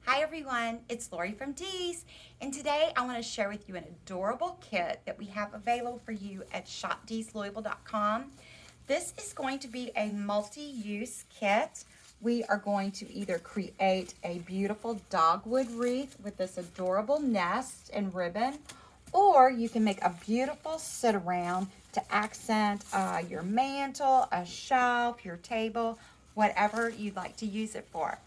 Hi everyone, it's Lorie from Dee's, and today I want to share with you an adorable kit that we have available for you at shopdeeslouisville.com. This is going to be a multi-use kit. We are going to either create a beautiful dogwood wreath with this adorable nest and ribbon, or you can make a beautiful sit around to accent your mantle, a shelf, your table, whatever you'd like to use it for.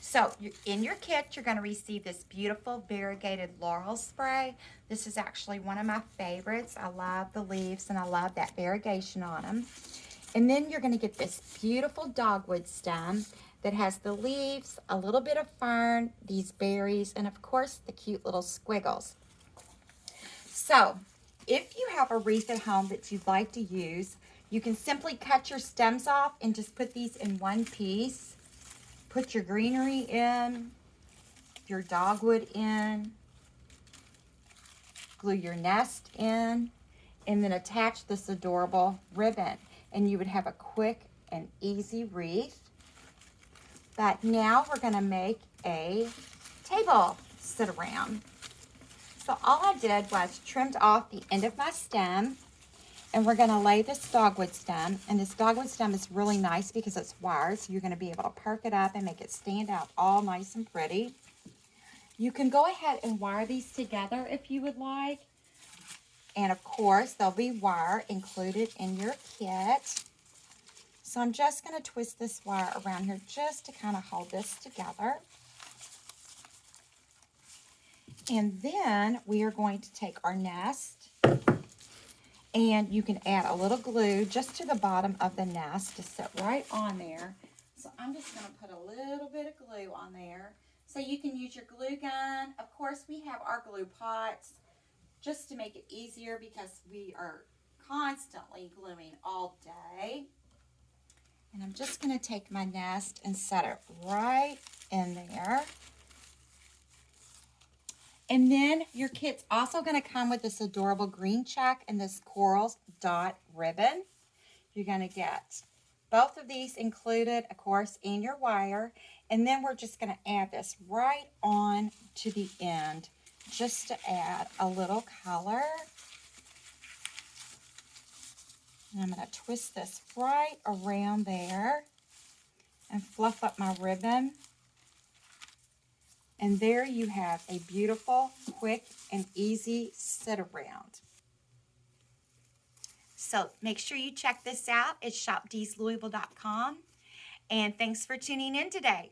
So in your kit, you're going to receive this beautiful variegated laurel spray. This is actually one of my favorites. I love the leaves and I love that variegation on them. And then you're going to get this beautiful dogwood stem that has the leaves, a little bit of fern, these berries, and of course the cute little squiggles. So if you have a wreath at home that you'd like to use, you can simply cut your stems off and just put these in one piece. Put your greenery in, your dogwood in, glue your nest in, and then attach this adorable ribbon. And you would have a quick and easy wreath. But now we're going to make a table sit around. So all I did was trimmed off the end of my stem. And we're going to lay this dogwood stem, and this dogwood stem is really nice because it's wired, so you're going to be able to perk it up and make it stand out all nice and pretty. You can go ahead and wire these together if you would like. And of course, there'll be wire included in your kit. So I'm just going to twist this wire around here just to kind of hold this together. And then we are going to take our nest, and you can add a little glue just to the bottom of the nest to sit right on there. So I'm just going to put a little bit of glue on there. So you can use your glue gun. Of course, we have our glue pots just to make it easier because we are constantly gluing all day. And I'm just going to take my nest and set it right in there. And then your kit's also going to come with this adorable green check and this coral dot ribbon. You're going to get both of these included, of course, in your wire. And then we're just going to add this right on to the end just to add a little color. And I'm going to twist this right around there and fluff up my ribbon. And there you have a beautiful, quick, and easy sit around. So make sure you check this out at shopdeeslouisville.com. And thanks for tuning in today.